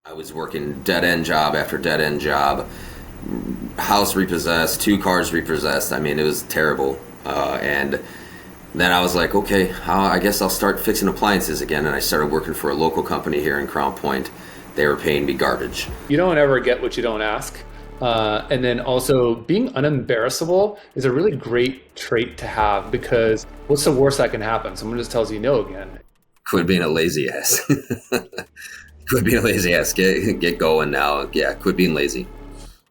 I was working dead end job after dead end job, house repossessed, two cars repossessed. I mean, it was terrible. And then I was like, okay, I guess I'll start fixing appliances again. And I started working for a local company here in Crown Point. They were paying me garbage. You don't ever get what you don't ask. And then also being unembarrassable is a really great trait to have because what's the worst that can happen? Someone just tells you no again. Quit being a lazy ass. Quit being a lazy ass. Get going now. Yeah, quit being lazy.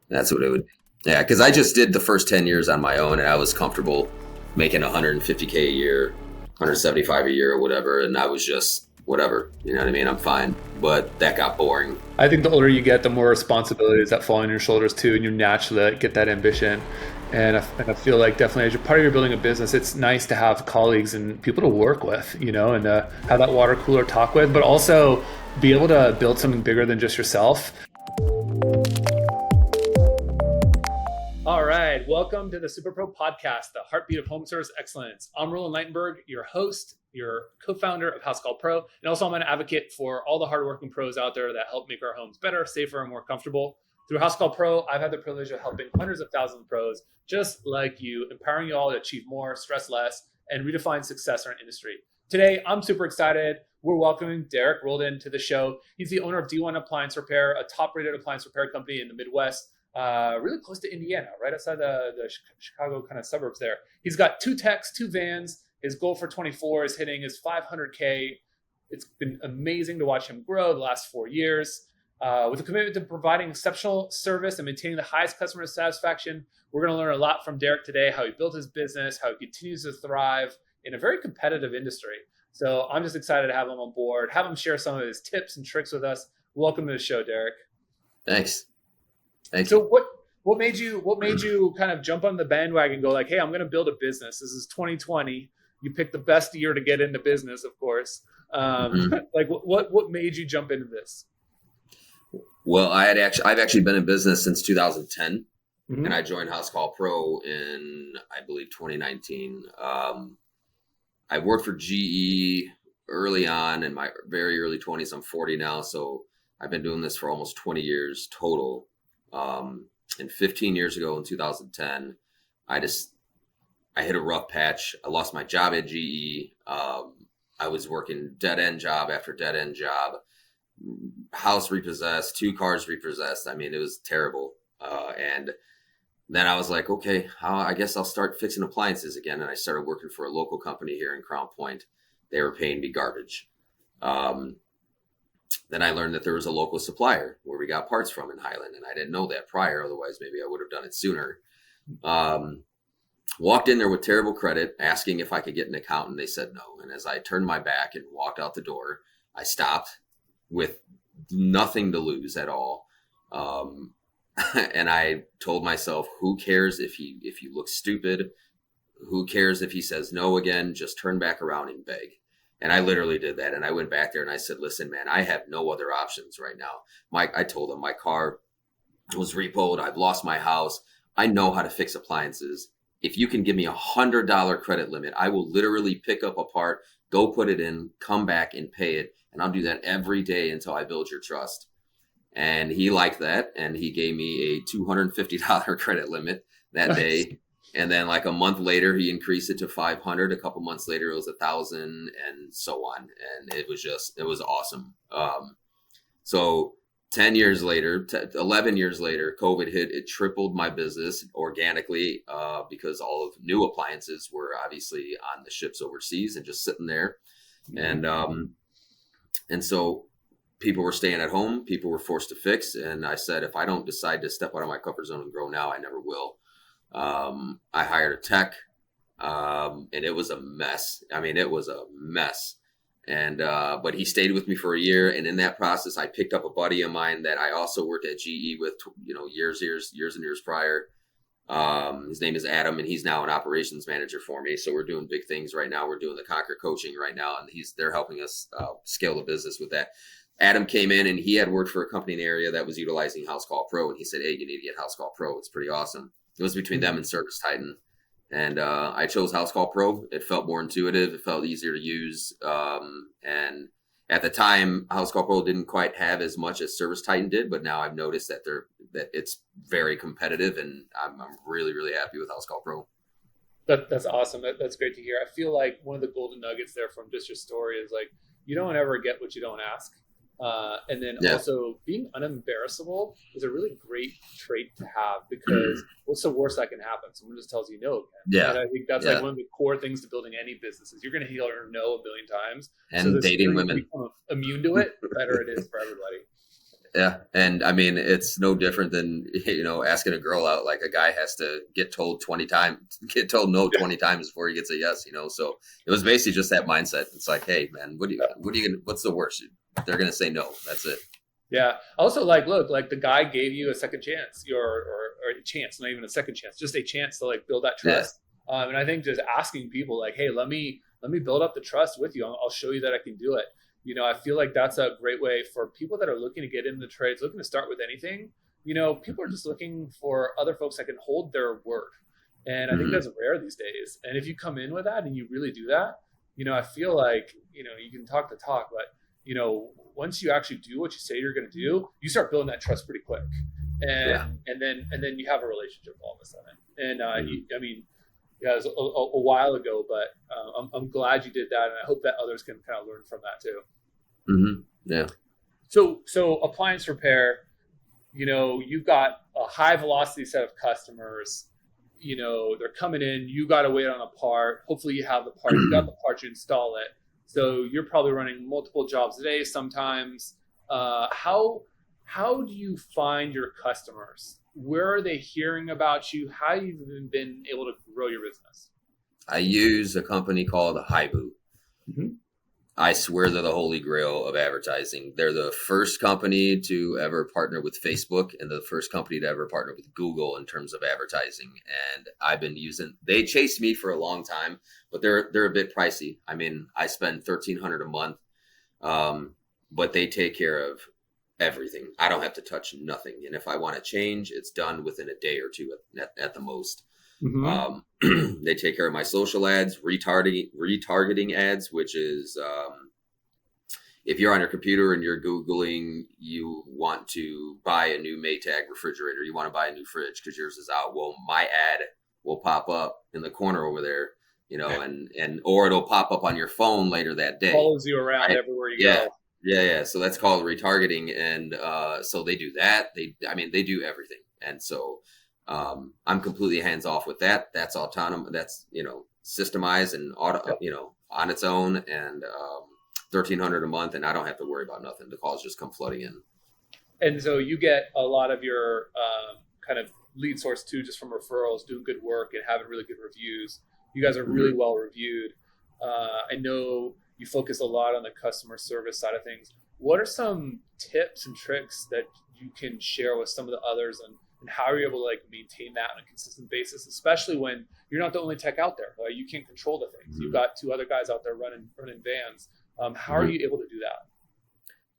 That's what it would. Yeah, because I just did the first 10 years on my own, and I was comfortable making 150K a year, 175 a year, or whatever, and I was just whatever. You know what I mean? I'm fine, but that got boring. I think the older you get, the more responsibilities that fall on your shoulders too, and you naturally get that ambition. And I feel like definitely as you're part of your building a business, it's nice to have colleagues and people to work with, and have that water cooler talk with, but also be able to build something bigger than just yourself. All right, welcome to the Superpro podcast, the heartbeat of home service excellence. I'm Roland Leitenberg, your host, your co-founder of House Call Pro, and also I'm an advocate for all the hardworking pros out there that help make our homes better, safer, and more comfortable. Through House Call Pro, I've had the privilege of helping hundreds of thousands of pros just like you, empowering you all to achieve more, stress less, and redefine success in our industry. Today, I'm super excited. We're welcoming Derek Roldan to the show. He's the owner of D1 Appliance Repair, a top-rated appliance repair company in the Midwest. Really close to Indiana, right outside the Chicago kind of suburbs there. He's got two techs, two vans. His goal for 24 is hitting his 500K. It's been amazing to watch him grow the last 4 years. With a commitment to providing exceptional service and maintaining the highest customer satisfaction, we're going to learn a lot from Derek today, how he built his business, how he continues to thrive in a very competitive industry. So I'm just excited to have him on board, have him share some of his tips and tricks with us. Welcome to the show, Derek. Thanks. Thank So you. what made you kind of jump on the bandwagon and go like, hey, I'm going to build a business. This is 2020. You picked the best year to get into business, of course. Mhm. Like what made you jump into this? Well, I've actually been in business since 2010, and Mm-hmm. I joined House Call Pro in, I believe, 2019. I worked for GE early on in my very early 20s. I'm 40 now, so I've been doing this for almost 20 years total. And 15 years ago in 2010, I just I hit a rough patch. I lost my job at GE. I was working dead end job after dead end job, house repossessed, two cars repossessed. I mean, it was terrible. And then I was like, okay, I guess I'll start fixing appliances again. And I started working for a local company here in Crown Point. They were paying me garbage. Um, then I learned that there was a local supplier where we got parts from in Highland. And I didn't know that prior. Otherwise, maybe I would have done it sooner. Um, Walked in there with terrible credit, asking if I could get an accountant. They said no. And as I turned my back and walked out the door, I stopped with nothing to lose at all. Um, and I told myself, who cares if you look stupid? Who cares if he says no again? Just turn back around and beg. And I literally did that. And I went back there and I said, listen, man, I have no other options right now. I told him my car was repoed. I've lost my house. I know how to fix appliances. If you can give me $100 credit limit, I will literally pick up a part, go put it in, come back and pay it. And I'll do that every day until I build your trust. And he liked that. And he gave me a $250 credit limit that Nice. day. And then like a month later, he increased it to 500. A couple months later, it was 1,000 and so on. And it was awesome. So 10 years later, 11 years later, COVID hit. It tripled my business organically because all of new appliances were obviously on the ships overseas and just sitting there. And so people were staying at home. People were forced to fix. And I said, if I don't decide to step out of my comfort zone and grow now, I never will. I hired a tech, and it was a mess. I mean, it was a mess. And, but he stayed with me for a year. And in that process, I picked up a buddy of mine that I also worked at GE with, years and years prior. His name is Adam, and he's now an operations manager for me. So we're doing big things right now. We're doing the Conquer coaching right now, and they're helping us, scale the business with that. Adam came in and he had worked for a company in the area that was utilizing House Call Pro. And he said, hey, you need to get House Call Pro. It's pretty awesome. It was between them and Service Titan. And I chose House Call Pro. It felt more intuitive. It felt easier to use. And at the time, House Call Pro didn't quite have as much as Service Titan did, but now I've noticed that it's very competitive, and I'm really really happy with House Call Pro. That's awesome. That's great to hear. I feel like one of the golden nuggets there from just your story is like you don't ever get what you don't ask. And then Yeah, also being unembarrassable is a really great trait to have because what's the worst that can happen? Someone just tells you no again. And yeah, I think that's like yeah. one of the core things to building any business is you're going to hear no a billion times. So And the sooner dating you can women. become immune to it, the better it is for everybody. Yeah, and I mean it's no different than asking a girl out. Like a guy has to get told 20 times, get told no 20 times before he gets a yes. So it was basically just that mindset. It's like, hey man, what's the worst? They're gonna say no. That's it. Yeah. Also, like, look, like the guy gave you a second chance, or a chance, not even a second chance, just a chance to like build that Yeah. trust. And I think just asking people, like, hey, let me build up the trust with you. I'll show you that I can do it. I feel like that's a great way for people that are looking to get into the trades, looking to start with anything. People are just looking for other folks that can hold their word, and I think Hmm. that's rare these days. And if you come in with that and you really do that, I feel like you can talk the talk, but once you actually do what you say you're going to do, you start building that trust pretty quick, Yeah. and then you have a relationship all of a sudden. And Hmm. I mean, yeah, it was a while ago, but I'm glad you did that, and I hope that others can kind of learn from that too. Hmm. Yeah. So appliance repair, you've got a high velocity set of customers. They're coming in, you got to wait on a part. Hopefully you have the part, you got the part, you install it. So you're probably running multiple jobs a day sometimes. How do you find your customers? Where are they hearing about you? How have you even been able to grow your business? I use a company called Haibu. Mm-hmm. I swear they're the holy grail of advertising. They're the first company to ever partner with Facebook and the first company to ever partner with Google in terms of advertising. And I've been using. They chased me for a long time, but they're a bit pricey. I mean, I spend $1,300 a month, but they take care of everything. I don't have to touch nothing, and if I want to change, it's done within a day or two at the most. Mm-hmm. They take care of my social ads, retargeting ads, which is if you're on your computer and you're Googling, you want to buy a new Maytag refrigerator, you want to buy a new fridge because yours is out. Well, my ad will pop up in the corner over there, and or it'll pop up on your phone later that day. Follows you around Right? everywhere you Yeah. go. Yeah, yeah. So that's called retargeting, and so they do that. They do everything, and so I'm completely hands off with that. That's autonomous. That's systemized and auto, Yep. on its own, and 1,300 a month, and I don't have to worry about nothing. The calls just come flooding in. And so you get a lot of your kind of lead source too, just from referrals, doing good work and having really good reviews. You guys are really Hmm. well reviewed. I know you focus a lot on the customer service side of things. What are some tips and tricks that you can share with some of the others, and how are you able to like maintain that on a consistent basis, especially when you're not the only tech out there? You can't control the things. You've Hmm. got two other guys out there running vans. How are Hmm. you able to do that?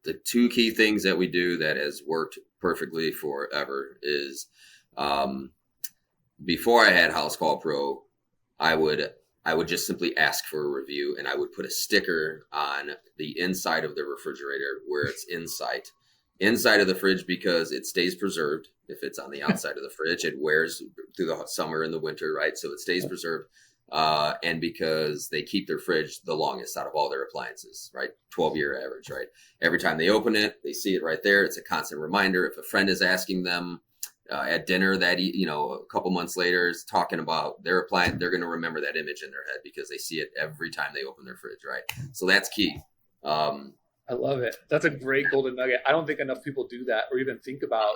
The two key things that we do that has worked perfectly forever is um, before I had House Call Pro, I would I would just simply ask for a review, and I would put a sticker on the inside of the refrigerator where it's inside of the fridge, because it stays preserved. If it's on the outside of the fridge, it wears through the summer and the winter, right? So it stays preserved. And because they keep their fridge the longest out of all their appliances, right? 12-year average, right? Every time they open it, they see it right there. It's a constant reminder. If a friend is asking them at dinner that a couple months later is talking about their appliance, they're going to remember that image in their head because they see it every time they open their fridge, right? So that's key. Um, I love it. That's a great golden nugget. I don't think enough people do that or even think about,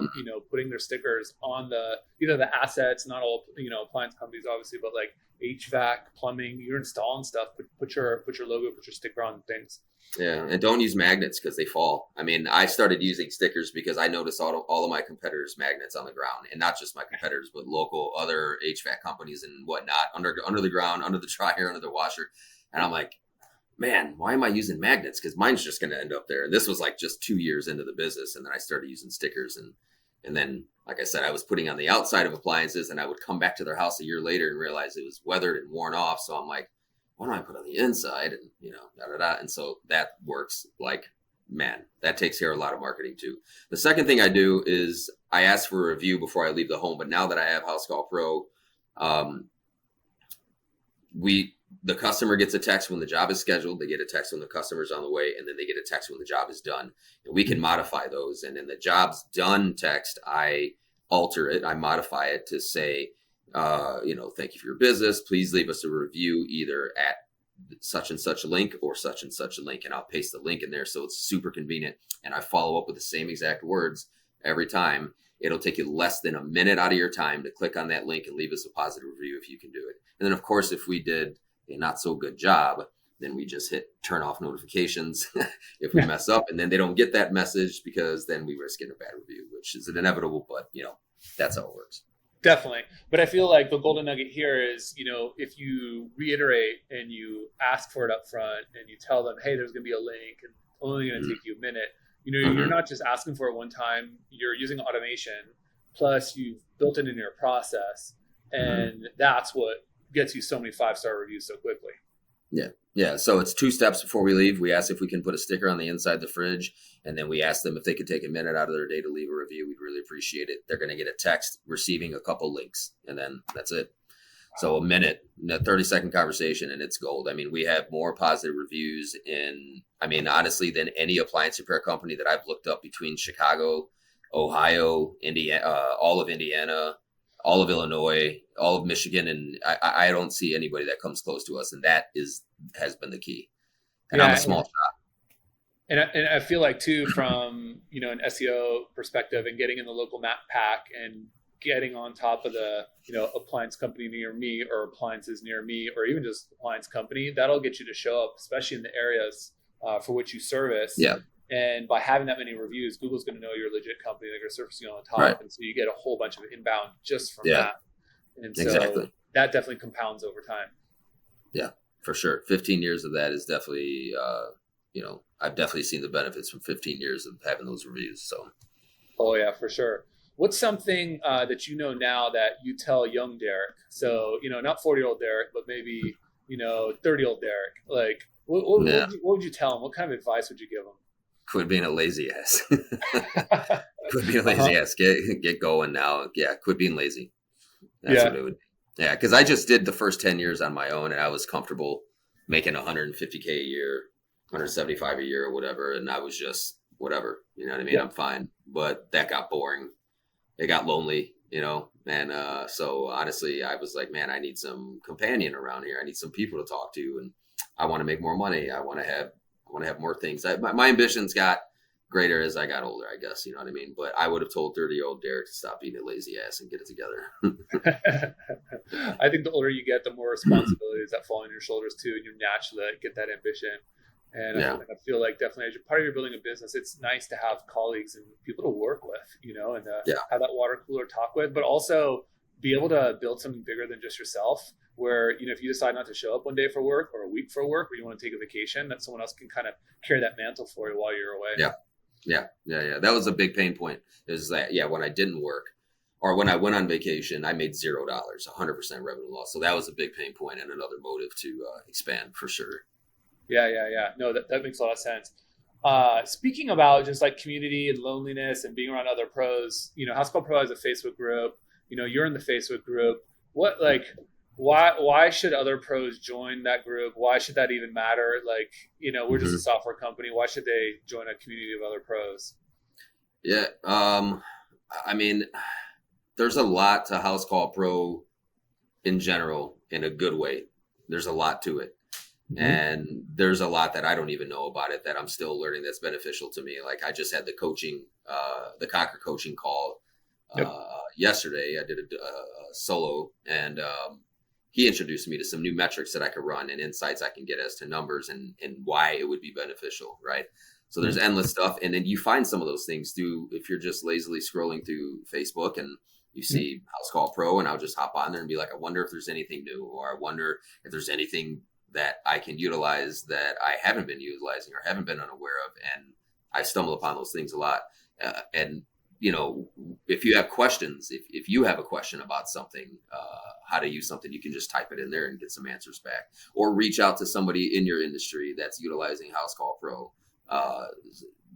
putting their stickers on the assets, not all, appliance companies obviously, but like HVAC, plumbing, you're installing stuff, put your logo, put your sticker on things. Yeah, and don't use magnets because they fall. I mean, I started using stickers because I noticed all of my competitors' magnets on the ground, and not just my competitors, but local other HVAC companies and whatnot under the ground, under the dryer, under the washer. And I'm like, man, why am I using magnets? Because mine's just going to end up there. And this was like just 2 years into the business, and then I started using stickers, and then, like I said, I was putting on the outside of appliances, and I would come back to their house a year later and realize it was weathered and worn off. So I'm like, what do I put on the inside? And, da, da, da. And so that works like, man, that takes care of a lot of marketing too. The second thing I do is I ask for a review before I leave the home. But now that I have House Call Pro, um, the customer gets a text when the job is scheduled. They get a text when the customer's on the way, and then they get a text when the job is done. And we can modify those. And in the job's done text, I alter it. I modify it to say, thank you for your business. Please leave us a review either at such and such link or such and such a link. And I'll paste the link in there. So it's super convenient. And I follow up with the same exact words every time. It'll take you less than a minute out of your time to click on that link and leave us a positive review if you can do it. And then, of course, if we did a not so good job, then we just hit turn off notifications if we mess up. And then they don't get that message because then we risk getting a bad review, which is inevitable. But, that's how it works. Definitely. But I feel like the golden nugget here is, if you reiterate and you ask for it up front and you tell them, hey, there's going to be a link and only going to take you a minute, you're not just asking for it one time. You're using automation, plus you've built it into your process. And that's what gets you so many 5-star reviews so quickly. Yeah. So it's 2 steps before we leave. We ask if we can put a sticker on the inside of the fridge, and then we ask them if they could take a minute out of their day to leave a review. We'd really appreciate it. They're going to get a text receiving a couple links, and then that's it. So a minute, a 30-second conversation, and it's gold. I mean, we have more positive reviews honestly, than any appliance repair company that I've looked up between Chicago, Ohio, Indiana, all of Indiana, all of Illinois, all of Michigan, and I don't see anybody that comes close to us, and that has been the key. And I'm a small shop. And I feel like too, from an SEO perspective, and getting in the local map pack and getting on top of the appliance company near me or appliances near me, or even just appliance company, that'll get you to show up, especially in the areas for which you service. Yeah. And by having that many reviews, Google's going to know you're a legit company. They're going to surface you on the top. Right. And so you get a whole bunch of inbound just from that. And so that definitely compounds over time. Yeah, for sure. 15 years of that is definitely, I've definitely seen the benefits from 15 years of having those reviews. So. Oh, yeah, for sure. What's something that now that you tell young Derek? So, not 40-year-old Derek, but maybe, 30-year-old Derek. Like, what would you tell him? What kind of advice would you give him? Quit being a lazy ass. Quit being a lazy ass. Get going now. Yeah, quit being lazy. That's what it would be. Yeah, because I just did the first 10 years on my own, and I was comfortable making $150K a year, $175 a year or whatever, and I was just whatever. You know what I mean? Yeah. I'm fine. But that got boring. It got lonely, and so honestly, I was like, man, I need some companion around here. I need some people to talk to, and I want to make more money. I want to have more things. My ambitions got greater as I got older, I guess. You know what I mean? But I would have told 30-year-old Derek to stop being a lazy ass and get it together. I think the older you get, the more responsibilities that fall on your shoulders too, and you naturally get that ambition. And I feel like definitely as part of your building a business, it's nice to have colleagues and people to work with, and have that water cooler talk with, but also be able to build something bigger than just yourself. Where, if you decide not to show up one day for work or a week for work, or you want to take a vacation, that someone else can kind of carry that mantle for you while you're away. Yeah. That was a big pain point. Is that, when I didn't work or when I went on vacation, I made $0, 100% revenue loss. So that was a big pain point and another motive to expand for sure. Yeah. No, that makes a lot of sense. Speaking about just like community and loneliness and being around other pros, House Call Pro has a Facebook group. You're in the Facebook group. Why should other pros join that group? Why should that even matter? Like, we're just a software company. Why should they join a community of other pros? Yeah. There's a lot to House Call Pro in general, in a good way. There's a lot to it. Mm-hmm. And there's a lot that I don't even know about it that I'm still learning that's beneficial to me. Like I just had the coaching, the Conquer coaching call yesterday. I did a solo, and he introduced me to some new metrics that I could run and insights I can get as to numbers and why it would be beneficial, right? So there's endless stuff. And then you find some of those things too, if you're just lazily scrolling through Facebook and you see House Call Pro, and I'll just hop on there and be like, I wonder if there's anything new, or I wonder if there's anything that I can utilize that I haven't been utilizing or haven't been unaware of. And I stumble upon those things a lot. And if you have questions, if you have a question about something, how to use something, you can just type it in there and get some answers back, or reach out to somebody in your industry that's utilizing House Call Pro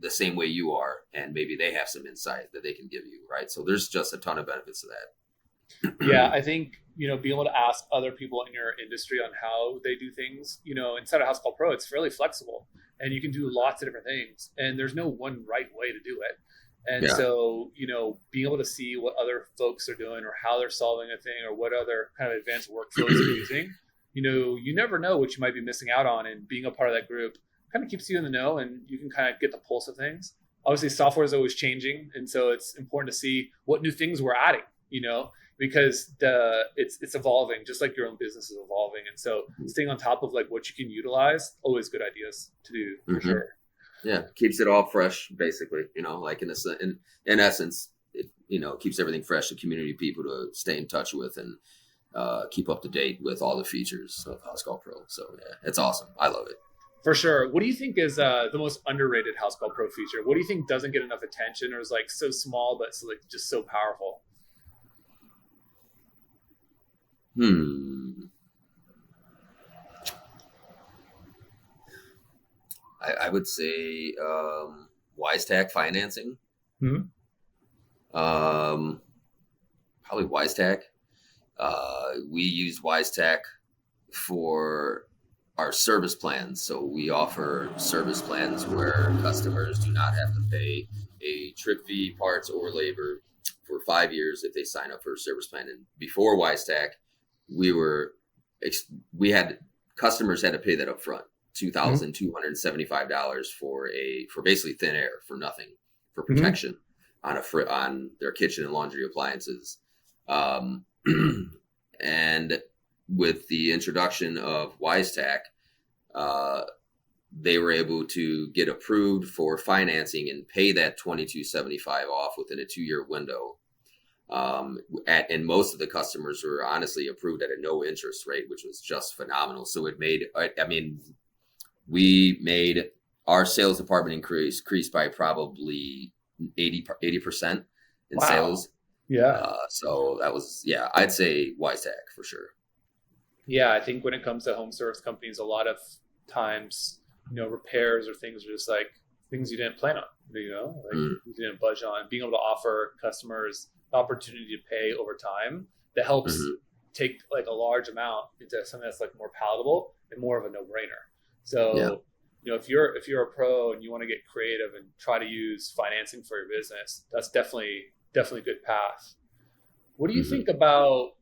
the same way you are, and maybe they have some insight that they can give you, right? So there's just a ton of benefits to that. Yeah, I think, being able to ask other people in your industry on how they do things, inside of House Call Pro, it's fairly flexible and you can do lots of different things and there's no one right way to do it. And Yeah. so, being able to see what other folks are doing or how they're solving a thing or what other kind of advanced workflows they're using, you never know what you might be missing out on. And being a part of that group kind of keeps you in the know and you can kind of get the pulse of things. Obviously, software is always changing. And so it's important to see what new things we're adding, because it's evolving just like your own business is evolving. And so staying on top of like what you can utilize, always good ideas to do for sure. Yeah, keeps it all fresh, basically. Like in essence, it keeps everything fresh to community people to stay in touch with and keep up to date with all the features of House Call Pro. So yeah, it's awesome. I love it. For sure. What do you think is the most underrated House Call Pro feature? What do you think doesn't get enough attention or is like so small but so, like just so powerful? I would say WiseTech financing. Mm-hmm. Probably WiseTech. We use WiseTech for our service plans. So we offer service plans where customers do not have to pay a trip fee, parts, or labor for 5 years if they sign up for a service plan. And before WiseTech, we had customers had to pay that up front. $2,275 for basically thin air for nothing, for protection on their kitchen and laundry appliances. And with the introduction of WiseTech, they were able to get approved for financing and pay that $2,275 off within a 2-year window. And most of the customers were honestly approved at a no interest rate, which was just phenomenal. So we made our sales department increase by probably 80% in sales. Yeah. So that was, I'd say WiseTech for sure. Yeah. I think when it comes to home service companies, a lot of times, repairs or things are just like things you didn't plan on, you didn't budget on. Being able to offer customers the opportunity to pay over time that helps take like a large amount into something that's like more palatable and more of a no-brainer. So, if you're a pro and you want to get creative and try to use financing for your business, that's definitely a good path. What do you think about,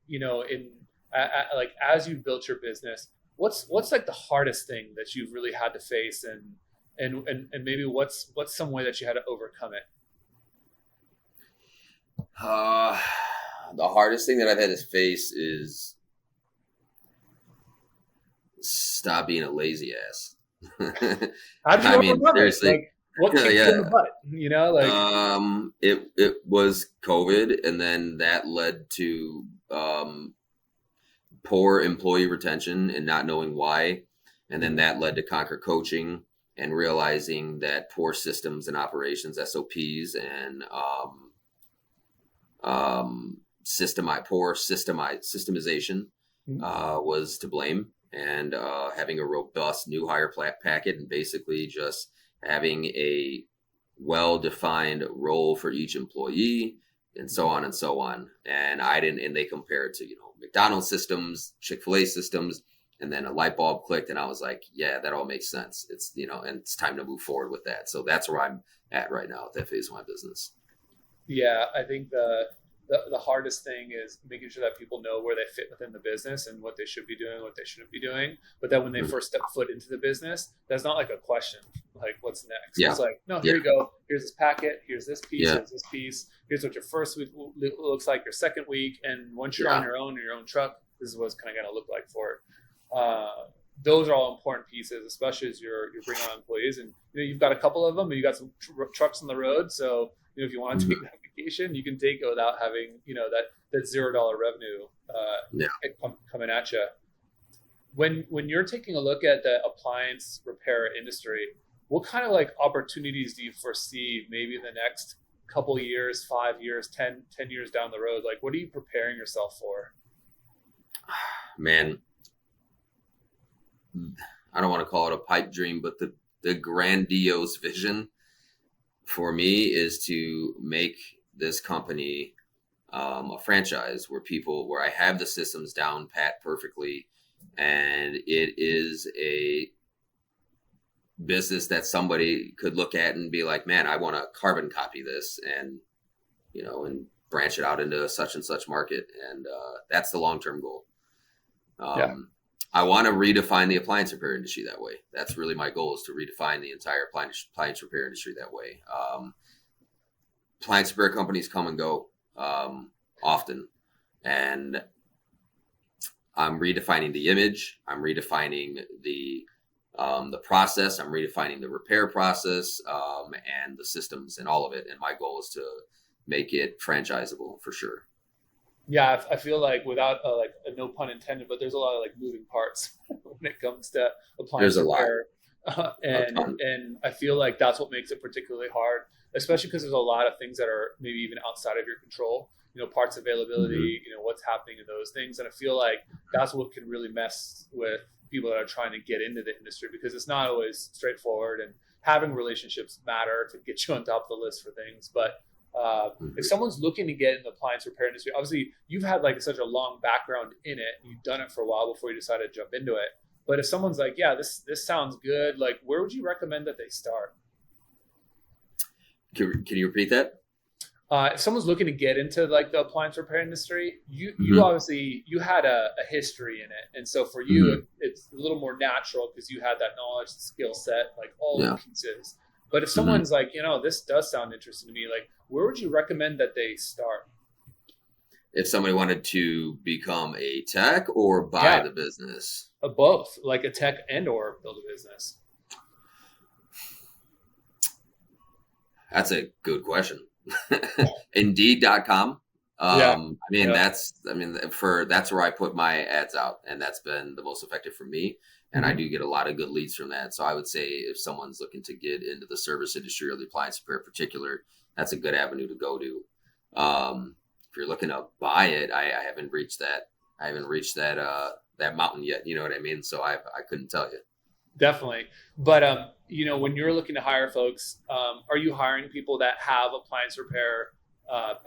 like as you've built your business, what's like the hardest thing that you've really had to face and maybe what's some way that you had to overcome it? The hardest thing that I've had to face is stop being a lazy ass. How did you overcome seriously. Like, what kicked you in the butt? It was COVID, and then that led to poor employee retention and not knowing why, and then that led to Conquer Coaching and realizing that poor systems and operations, SOPs, and poor systemization was to blame. And having a robust new hire packet and basically just having a well-defined role for each employee and so on and so on. And they compared to, McDonald's systems, Chick-fil-A systems, and then a light bulb clicked and I was like, yeah, that all makes sense. It's, and it's time to move forward with that. So that's where I'm at right now at that phase of my business. Yeah, I think the hardest thing is making sure that people know where they fit within the business and what they should be doing, what they shouldn't be doing. But then when they first step foot into the business, that's not like a question, like what's next? Yeah. It's like, no, here you go. Here's this packet. Here's this piece. Here's this piece. Here's what your first week looks like, your second week. And once you're on your own in your own truck, this is what it's kind of going to look like for it. Those are all important pieces, especially as you're bringing on employees. And you've got a couple of them and you got some trucks on the road. So if you want to take that vacation, you can take it without having that $0 revenue coming at you. When you're taking a look at the appliance repair industry, what kind of like opportunities do you foresee maybe in the next couple years, 5 years, 10 years down the road? Like, what are you preparing yourself for? Man, I don't want to call it a pipe dream, but the grandiose vision for me is to make this company a franchise where I have the systems down pat perfectly, and it is a business that somebody could look at and be like, man, I want to carbon copy this and, and branch it out into such and such market. And that's the long-term goal. Yeah. I want to redefine the appliance repair industry that way. That's really my goal, is to redefine the entire appliance repair industry that way. Appliance repair companies come and go often. And I'm redefining the image. I'm redefining the process. I'm redefining the repair process and the systems and all of it. And my goal is to make it franchisable for sure. Yeah, I feel like without no pun intended, but there's a lot of like moving parts when it comes to appliance There's a lot. repair, and I feel like that's what makes it particularly hard, especially because there's a lot of things that are maybe even outside of your control. Parts availability, what's happening in those things, and I feel like that's what can really mess with people that are trying to get into the industry, because it's not always straightforward, and having relationships matter to get you on top of the list for things, but. If someone's looking to get in the appliance repair industry, obviously you've had like such a long background in it, you've done it for a while before you decided to jump into it. But if someone's like, yeah, this sounds good, like where would you recommend that they start? Can you repeat that? If someone's looking to get into like the appliance repair industry, you obviously you had a history in it, and so for you it's a little more natural because you had that knowledge, skill set, like all the pieces. But if someone's like, this does sound interesting to me, like where would you recommend that they start? If somebody wanted to become a tech or buy the business? Both, like a tech and or build a business. That's a good question. Indeed.com. That's where I put my ads out, and that's been the most effective for me. And I do get a lot of good leads from that. So I would say if someone's looking to get into the service industry or the appliance repair in particular, that's a good avenue to go to. If you're looking to buy it, I haven't reached that. I haven't reached that mountain yet. You know what I mean? So I couldn't tell you. Definitely. But, when you're looking to hire folks, are you hiring people that have appliance repair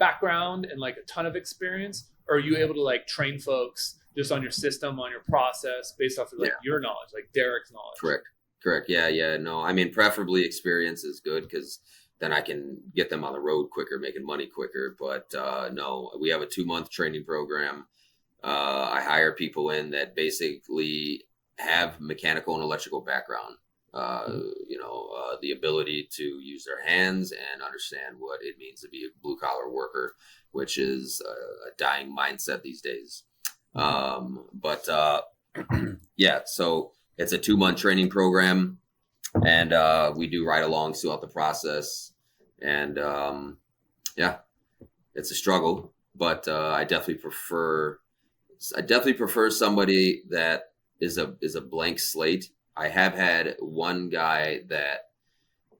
background and like a ton of experience? Or are you able to like train folks just on your system, on your process, based off of like your knowledge, like Derek's knowledge? Correct. Yeah. No, I mean, preferably experience is good because then I can get them on the road quicker, making money quicker. But no, we have a 2-month training program. I hire people in that basically have mechanical and electrical background. The ability to use their hands and understand what it means to be a blue collar worker, which is a dying mindset these days. So it's a 2-month training program, and we do ride-alongs throughout the process, and it's a struggle, but I definitely prefer somebody that is a blank slate. I have had one guy that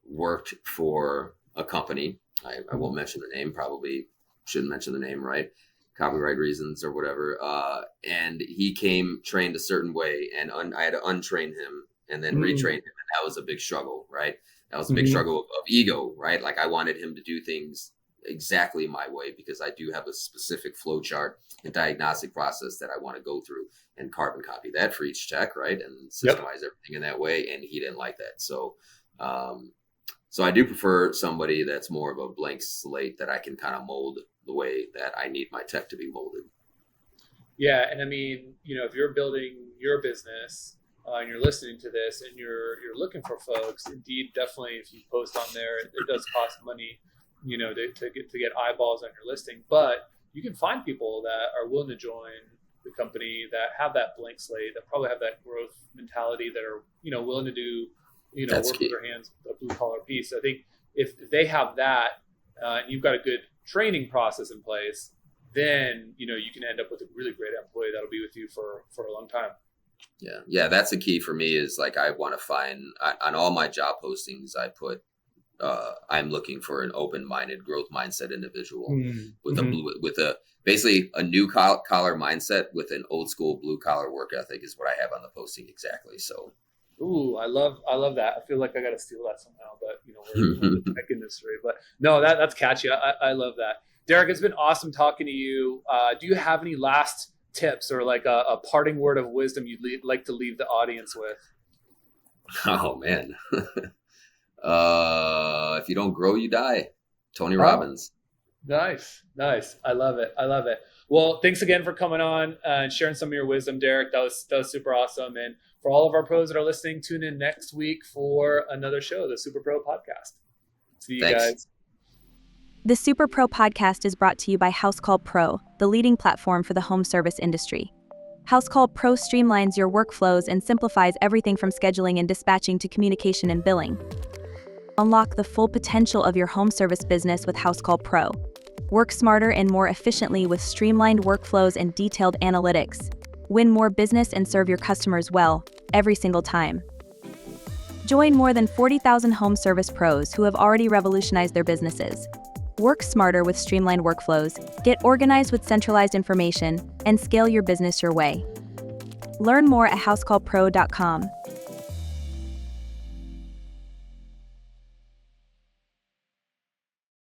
worked for a company. I won't mention the name, probably shouldn't mention the name, right? Copyright reasons or whatever. And he came trained a certain way, and I had to untrain him and then retrain him. And that was a big struggle, right? That was a big struggle of ego, right? Like I wanted him to do things exactly my way because I do have a specific flow chart and diagnostic process that I want to go through and carbon copy that for each tech, right? And systemize everything in that way. And he didn't like that. So I do prefer somebody that's more of a blank slate that I can kind of mold the way that I need my tech to be molded. Yeah. And I mean, if you're building your business and you're listening to this and you're looking for folks, Indeed, definitely, if you post on there, it does cost money, to get eyeballs on your listing, but you can find people that are willing to join the company, that have that blank slate, that probably have that growth mentality, that are, willing to do, That's work key. with their hands, a blue collar piece. I think if they have that, and you've got a good training process in place, then, you can end up with a really great employee that'll be with you for a long time. Yeah. That's the key for me is like, I want to find on all my job postings, I put I'm looking for an open-minded, growth mindset individual with Mm-hmm. with a basically a new collar mindset with an old school blue collar work ethic is what I have on the posting exactly. So, Ooh, I love that. I feel like I got to steal that somehow, but we're in the tech industry. But no, that's catchy. I love that. Derek, it's been awesome talking to you. Do you have any last tips or like a parting word of wisdom like to leave the audience with? oh man, if you don't grow, you die. Tony Oh, Robbins. nice, nice. I love it. I love it. Well, thanks again for coming on and sharing some of your wisdom, Derek. That was super awesome. And for all of our pros that are listening, tune in next week for another show, the Superpro podcast. See you Thanks. guys. The Superpro podcast is brought to you by Housecall Pro, the leading platform for the home service industry. Housecall Pro streamlines your workflows and simplifies everything from scheduling and dispatching to communication and billing. Unlock the full potential of your home service business with Housecall Pro. Work smarter and more efficiently with streamlined workflows and detailed analytics. Win more business and serve your customers well, every single time. Join more than 40,000 home service pros who have already revolutionized their businesses. Work smarter with streamlined workflows, get organized with centralized information, and scale your business your way. Learn more at housecallpro.com.